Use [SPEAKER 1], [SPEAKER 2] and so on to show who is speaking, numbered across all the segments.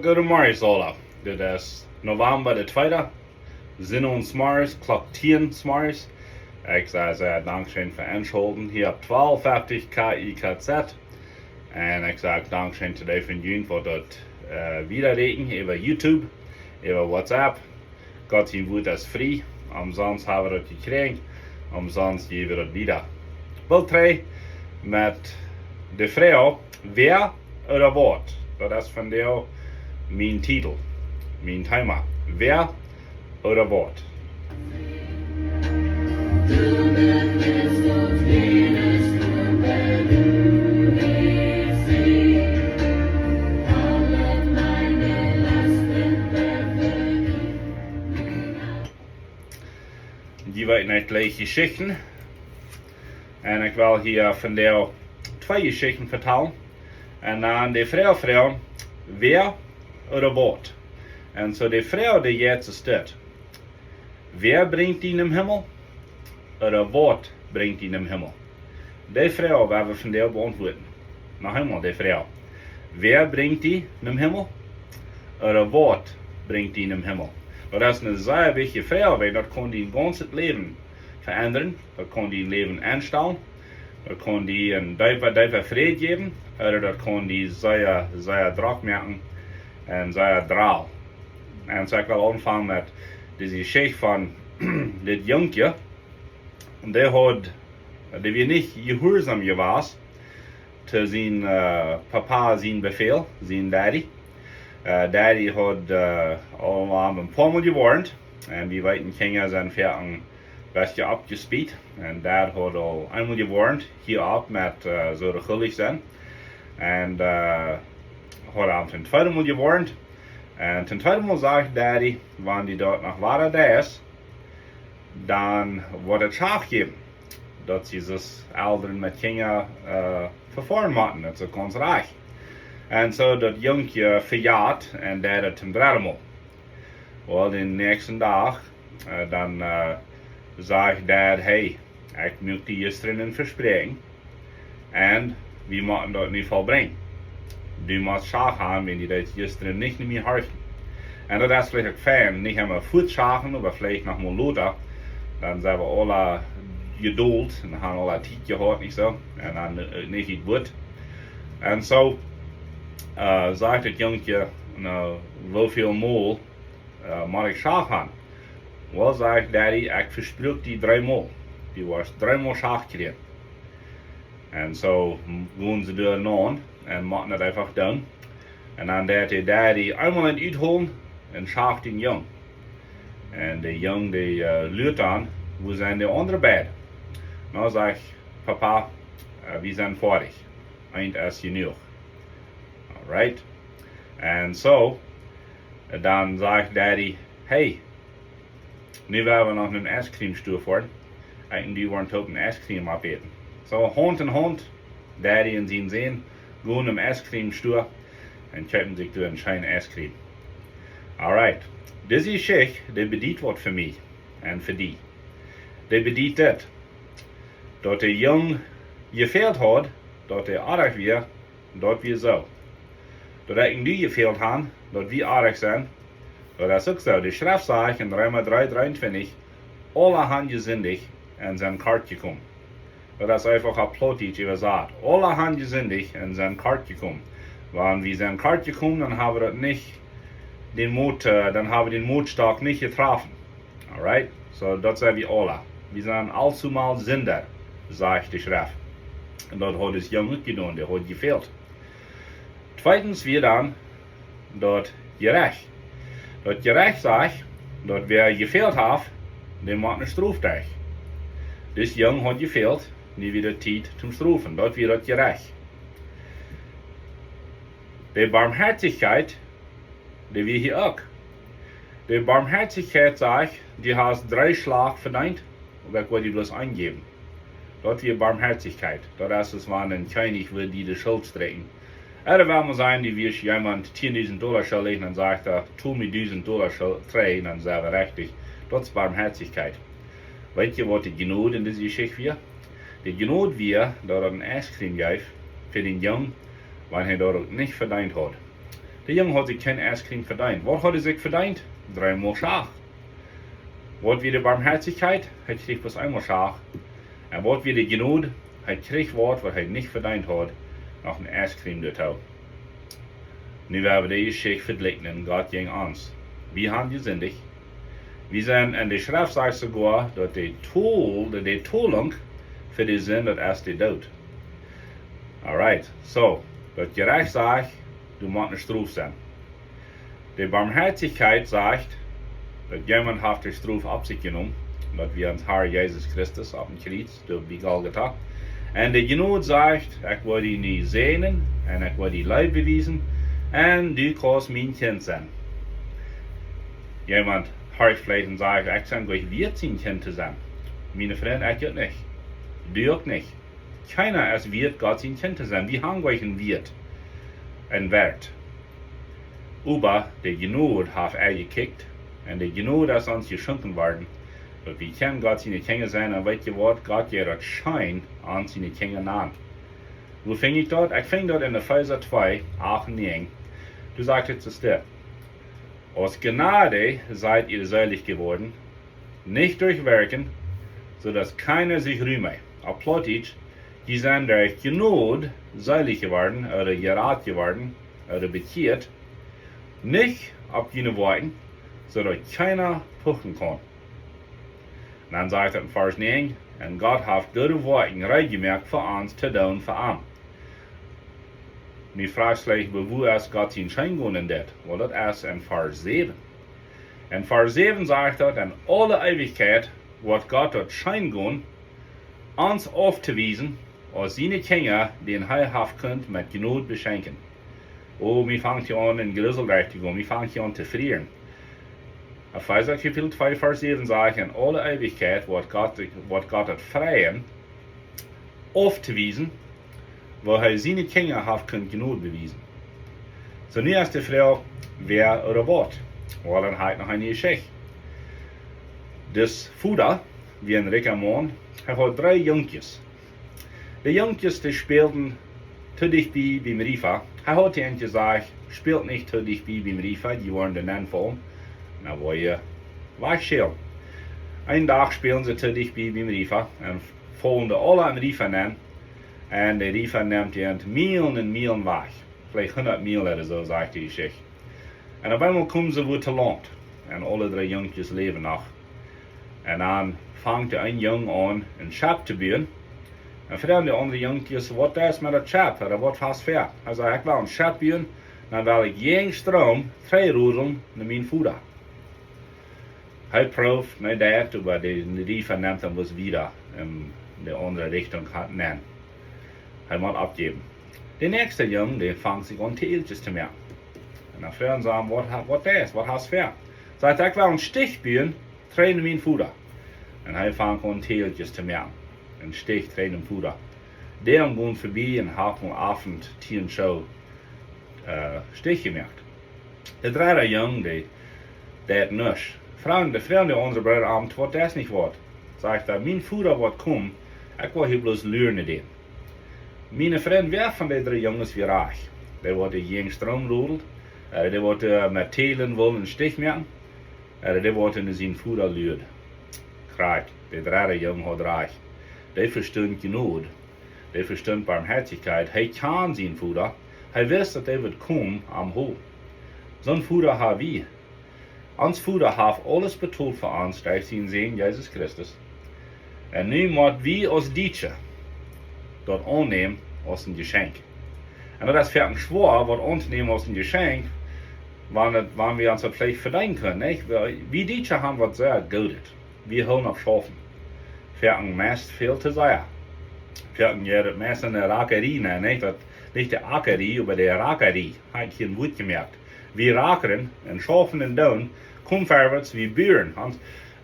[SPEAKER 1] guten Morgen alle. Dit is november de 2e. Zin ons morgens, klok 10 morgens. Ik zou zeggen dankzij voor inschalten hier op 1250 KIKZ. En ik zeg dankzij today van jullie voor dat wiederreden over YouTube, over WhatsApp. Gott je woord is vrij. Umsonst hebben we dat gekregen. Umsonst geven we dat wieder. Bild 3 met de vrouw, wer oder wat. Dat is van jou mijn titel, mijn thema. Wer oder wat. Die weten niet gleich Geschichten. En ik wil hier van jou 2 Geschichten vertellen. En dan de vrouw, wer oder wat. En zo de vrouw die jetzt steht. Wer bringt ihn im Himmel? Oder wat bringt ihn im Himmel? Die vrouw werden we van jou beantwoorden. Nog eenmaal de vrouw. Wer bringt die im Himmel? Oder wat bringt ihn im Himmel? Dat is een zeer wichtige vrouw, want dat kan die ganze leven veranderen. Dat kan die leven aanstellen. Dat kan die een diepe vrede geven. Oder dat kan die zeer druk maken en zeer draal. En zo ik wil aanvangen met deze geschichte van dit jongetje. Die weer niet gehoorzaam geweest te zijn papa zijn bevel, zijn daddy. Daddy had al een paar maal gewarnd. En wie weten kinderen zijn veel een beetje opgespeed. En dad had al eenmaal gewarnd hierop met zo de gullig zijn. En had hem ten tweede maal gewarnd. En ten tweede maal zegt daddy, wanneer die dort nog later daar is, dan wordt het schaaf geven. Dat ze dus ouderen met kinderen vervoeren moeten. Dat is ook ons recht. En zo dat jongetje verjaart en dat het ten derde maal. Wel, de nächste dag, dan zegt dad, hey, ik moet die gisteren verspreken. En we moeten dat niet volbrengen. Du moet schagen, wenn die dat gisteren niet meer helfen. En dat is vielleicht ook fijn, niet helemaal goed schagen, maar vielleicht nog maar later. Dan zijn we alle geduld en dan hebben we alle tijd gehad, niet zo. En dan niet iets goed. En zo zegt het jongetje, nou, hoeveel maal moet ik schagen? Wel, zegt daddy, ik verspreek die 3 maal. Die was 3 maal schaag gekregen. En zo gaan ze er aan en maken het einfach doen. En dan deed de daddy eenmaal in uitholen en schaagt den jong. En de jong die luurt aan, we zijn de andere beiden. Nou zegt papa, we zijn fertig. Eind is genoeg. Alright. En zo, dan zegt daddy, hey, nu willen we nog een ijscreamstoel voor. En die worden ook een ijscream opeten. Zo, hand in hand, daddy en zijn zin, gaan een ijscreamstoel en kopen zich door een schijn ijscream. Alright. Deze geschichte, die bedient wordt voor mij en voor die. Die bedient dit. Dat de jong gefehlt had, dat hij aardig weer, dat weer zo. Dat ik nu gefehlt had, dat we aardig zijn, dat is ook zo. De schrift zegt in 3:23, alle han gesündigt en zijn kart gekomen. Dat is einfach op Plautdietsch übersagt. Alle han gesündigt en zijn kart gekomen. Wanneer we zijn kart gekomen, dan hebben we dat niet den Mut, dann haben wir den Mutstark nicht getroffen. Alright? So, das sind wir alle. Wir sind allzumal Sünder, sagt die Schrift. Und das hat das Junge getan, der hat gefehlt. Zweitens, wir dann, dort gerecht. Dort gerecht sagt, dort wer gefehlt hat, der macht eine Strafdach. Das Junge hat gefehlt, nie wieder Zeit zum Strafen. Dort wird das gerecht. Die Barmherzigkeit, die wir hier auch. Die Barmherzigkeit sagt, die hast 3 Schlag verdient, und ich wollte die bloß eingeben. Dort wir Barmherzigkeit. Dort ist es, wenn ein König will, die Schuld strecken. Oder wenn man sagen, die wir jemand $10.000 schuldig, dann sagt er, tu mir $1.000 drehen, dann sagen wir richtig. Das ist Barmherzigkeit. Weet je wat de Gnade in deze geschichte weer? De Gnade weer dat er een ijscream geeft voor den Jungen, weil er dat ook niet verdiend hat. Der Junge hat sich kein Eiscreme verdient. Was hat er sich verdient? 3 Mal Schach. Was wie die Barmherzigkeit? Er kriegt bloß einmal Schach. Und was wie die Gnade? Er kriegt was er nicht verdient hat, noch ein Eiscreme dazu. Nu werden wir die Geschichte vergleichen, Gott gegen uns. Wir haben die sündig. Wir sind in der Schrift sagt sogar, dass die Tolung für die Sünde erst die Tod. Alright, so, das Gerecht sagt, du musst nicht Straf sein. Die Barmherzigkeit sagt, dass jemand hat die Straf auf sich genommen, dass wir uns Herr Jesus Christus auf dem Kreuz durch die Golgatha. Und die Gnade sagt, ich will dich nicht sehnen, und ich will dich Leid beweisen, und du kannst mein Kind sein. Jemand hört vielleicht und sagt, ich sage euch, wir sind Kind zu sein. Meine Freunde, ich auch nicht. Du auch nicht. Keiner ist wird, Gott sein Kind zu sein. Wir haben euch ein Wert, ein Wert. Aber die Gnade hat gekickt, und die Gnade ist uns geschenkt worden. Und wir können Gott seine Kinder sein, und weißt du was, Gott geht das Schein an seine Kinder an. Wo fing ich dort? Ich fing dort in Epheser 2, 8 und 9. Du sagst jetzt es dir. Aus Gnade seid ihr selig geworden, nicht durch Werken, so dass keiner sich rühme. Auf Plautdietsch, die sind durch Gnade selig geworden, oder gerat geworden, oder bekehrt, nicht auf jene Worten, so dass keiner puffen kann. Und dann sagt er in Vers 9, und Gott hat gute Worte reingemerkt für uns zu tun für ihn. Nu fragst du vielleicht, wo ist Gott sein Schein gehen in das? Well, das ist in Vers 7. In Vers 7 sagt er, in alle Ewigkeit wird Gott dort Schein gehen, uns aufzuweisen, als seine Kinder, den er hat könnt, mit Gnade beschenken. Oh, wir fangen hier an, in Grüsselreich zu gehen, wir fangen hier an zu frieren. Epheser Kapitel 2, Vers 7 sagt, in alle Ewigkeit wird Gott das Freien aufzuweisen, wo er seine Kinder hat können Gnade beweisen. So nu ist die Frage, wer oder was? Well, dann hat noch eine Geschichte. Das Fuder, wie ein Rick am Mann, er hat 3 Jungjes. Die Jungjes, die spielten zu dicht beim Riefer. Er hat ihnen gesagt, spielt nicht zu dicht beim Riefer, die waren den Anfall. Na, wo ihr wegschälen. Einen Tag spielen sie zu dicht beim Riefer und fallen alle am Riefer an. Und der Riefer nimmt ihn Meilen und Meilen weg. Vielleicht 100 Meilen oder so, sagt die Geschichte. Und auf einmal kommen sie wo zu Land. Und alle 3 Jungjes leben noch. Und dann fängt der ein Jung an, ein Schab zu bauen. Und fragt der andere Jungjes, was ist mit dem Schab? Oder was hast du für? Er sagt, ich will ein Schab bauen, dann will ich jeden Strom freirudeln in mein Fuder. Er prüft, nicht das, aber der Riefer nimmt dann was wieder in die andere Richtung nehmen. Er muss abgeben. Der nächste Junge, der fängt sich an, Teeltjes zu merken. Und dann fragen sie ihn, was hast du für? Sagt er, ich will einen Stich bauen, trainen mein Fuder. Und er fängt an, Teeltjes zu merken. Ein Stich, trainen Fuder. Der ging vorbei und hat am Abend Show Stich gemerkt. Der 3. Junge, der hat nichts. Fragen die unsere Brüder Abend, was das nicht wird. Sagt er, mein Fuder wird kommen, ich will hier bloß lernen den. Meine Freunde, wer von den 3 Jungs wie reich? Der wird jeden Strom rudelt, der wird mit Teilen wollen einen Stich machen, der wird in sein Fuder lüden. Krieg, der 3. Junge hat reich. Der versteht Gnade, der versteht Barmherzigkeit, er kann sein Fuder, er weiß, dass der wird kommen am Hof. So ein Fuder haben wir. Uns Fuder hat alles betont für uns durch seinen Sohn Jesus Christus. Und nun müssen wir als Deutsche dort annehmen als ein Geschenk. Und das ist ein Schwur, was uns nehmen als ein Geschenk, wann wir uns vielleicht verdienen können. Nicht? Wir Deutsche haben was sehr Gutes. Wir holen auf Schafen. Für ein Mast viel zu sehr. Für ein Mast in der Rackerie, nicht? Nicht der Ackerie, aber der Rackerie. Hat hier ein Wort gemerkt. Wir rackern und schafen und down, kommen vorwärts wie Büren.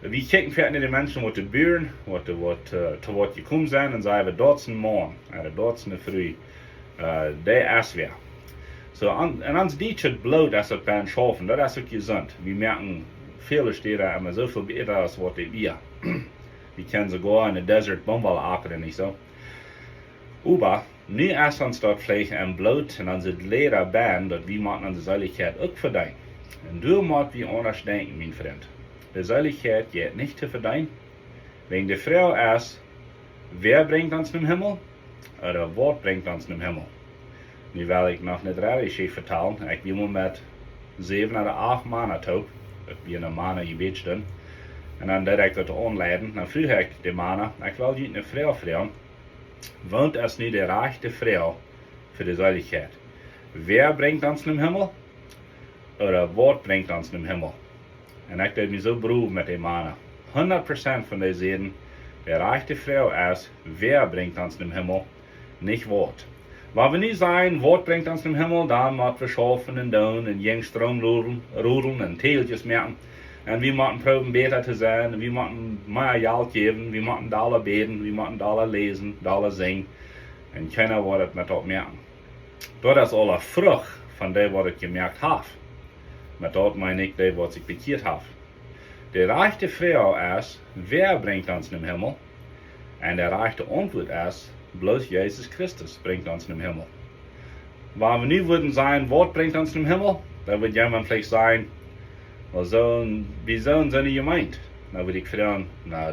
[SPEAKER 1] Wir kicken für die Menschen, die Büren, zu was gekommen sind, und sagen, dort sind morgen, dort sind früh, der ist wer. So, und uns Deutsche blut, dass es beim Schafen, das ist auch gesund. Wir merken, viele Städte immer so viel besser als was wir. Wir können sogar in der Desert Bumble ackern, nicht so. Aber Nu ist uns dort Fleisch und Blut und onze Lehrer ben, dat wie man onze Seiligkeit ook verdienen. Und du moet wie anders denken, mein Freund. Die Seiligkeit geht nicht zu verdienen. Wegen der Frau ist, wer bringt uns in den Himmel? Oder was bringt uns in den Himmel? Nu wil ik nog niet redelijk vertellen. Ik wil met 7 oder 8 maanden toe. Ik ben een maand gebed doen. En dan deed ik dat aanleiden. Dan vroeg ik de mannen, ik wil je een vrouw vragen. Woont es nu de rechte vrouw voor de Seiligkeit? Wer bringt uns in den Himmel? Oder wat bringt uns in den Himmel? En ik deed me zo beroerd met de mannen. 100% van die zeiden, de rechte vrouw is, wer bringt uns in den Himmel? Nicht wat. Weil wir nicht sagen, was bringt uns in den Himmel, dann müssen wir schaffen und tun und jüngst rumrudeln und Teeltjes merken. Und wir müssen proben, besser zu sein, und wir müssen mehr Geld geben, wir müssen alle beten, wir müssen alle lesen, alle singen. Und keiner wird es mit dort merken. Das ist alle Frucht von dem, was ich gemerkt habe. Mit dort meine ich, dem, was ich bekehrt habe. Die rechte Frau ist, wer bringt uns in den Himmel? Und der rechte Antwort ist, bloß Jesus Christus bringt uns in den Himmel. Weil wir nicht würden sagen, was bringt uns in den Himmel, dann wird jemand vielleicht sagen, wieso sind die gemeint? Dann würde ich fragen,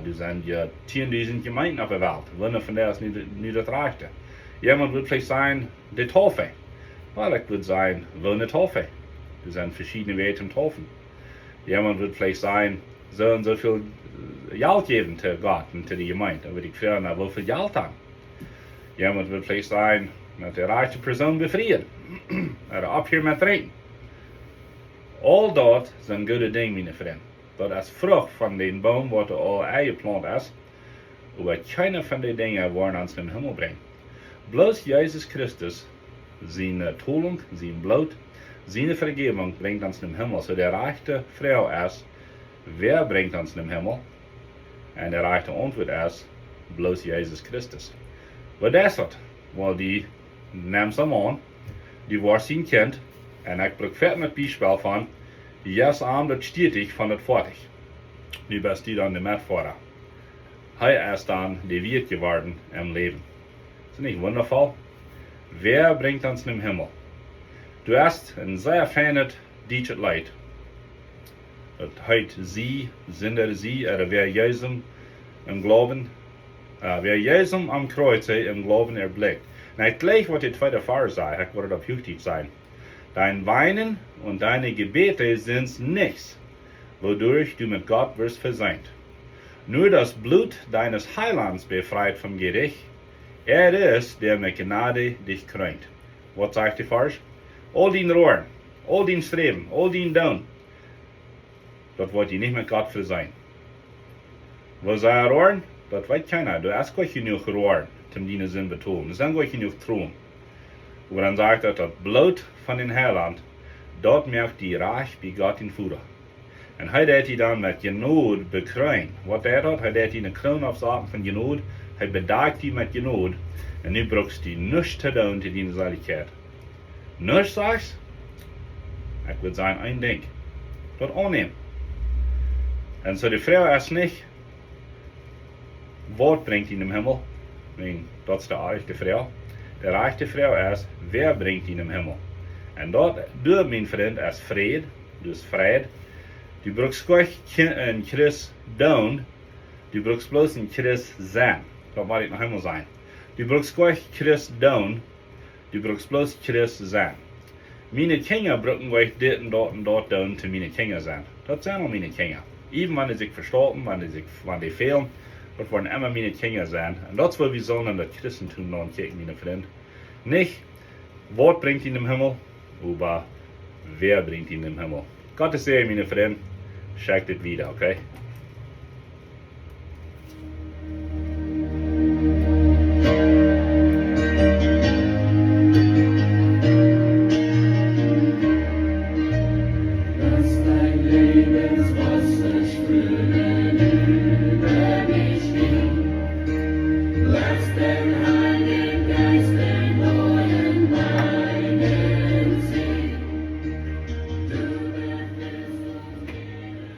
[SPEAKER 1] du sind ja 10.000 Gemeinden auf der Welt. Wann von der ist nicht das Rechte? Jemand wird vielleicht sagen, die Taufe. Weil ich würde sagen, eine Taufe. Du sind verschiedene Wege zum Taufen. Jemand wird vielleicht sagen, so und so viel Geld geben zu Gott und zu der Gemeinde. Dann würde ich fragen, wie viel Geld haben? Jemand wird vielleicht sagen, dass die reiche Person befrieren. Oder abhören mit Trinken. All dort sind gute Dinge, meine Freunde. Das ist Frucht von den Baum, was all eingeplant ist. Aber keine von den Dingen wollen uns in den Himmel bringen. Bloß Jesus Christus, seine Tolung, sein Blut, seine Vergebung bringt uns in den Himmel. So der rechte Frau ist, wer bringt uns in den Himmel? Und der rechte Antwort ist, bloß Jesus Christus. Wat is dat? Wel, die neemt ze aan, die war zijn kind, en ik brug met Beispiel van, jes aan dat stetig van het fertig. Nu bist die dan de Mitfahrer. Hij ist dann der Wirt geworden im Leben. Ist nicht wundervoll? Wer bringt uns in den Himmel? Du hast ein sehr feines deutsches Lied. Das heißt sie, sind sie, oder wer Jesus im Glauben wer Jesus am Kreuze im Glauben erblickt. Und gleich, was die zweite Vers sagt, ich wollte auf Hochdeutsch sein. Dein Weinen und deine Gebete sind nichts, wodurch du mit Gott wirst versöhnt. Nur das Blut deines Heilands befreit vom Gericht. Er ist, der mit Gnade dich krönt. Was sagt die Vers? All dein Rohren, all dein Streben, all dein Tun, das wollt ihr nicht mit Gott versöhnt. Was sei Rohren? Dat weet keiner. Du hast gar genug Rohr, um deine Sinn betonen. Du hast gar genug Thron. Aber dann sagt er, das Blut von den Heiland, dort merkt die reich wie Gott in Führer. Und heute hat die dann mit Genot bekrönt. Was der hat, heute hat die eine Krone aufsagen von Genot, er bedankt die mit Genot, und nu brauchst du nichts zu tun zu deiner Seiligkeit. Nichts sagst? Ich würde sagen, ein Ding. Das annehmen. Und so die Frau ist nicht, was bringt ihn im Himmel? Das ist der rechte Frau. Der rechte Frau ist, wer bringt ihn im Himmel? Und dort, du, mein Freund, ist Fried, du ist Fried. Du brauchst ein Christ tun, du brauchst bloß ein Christ sein. Das wird noch Himmel sein. Du brauchst kein Christ tun, du brauchst bloß Christ sein. Meine Kinder brauchen euch dit und dort tun, zu meine Kinder sein. Das sind auch meine Kinder. Even wenn sie sich verstolpen, wenn die fehlen, das wollen immer meine Kinder sein. Und das will wir sollen in das Christentum noch kicken, meine Freunde. Nicht, was bringt ihn im Himmel, aber wer bringt ihn im Himmel. Gottes Segen, meine Freunde. Schickt es wieder, okay?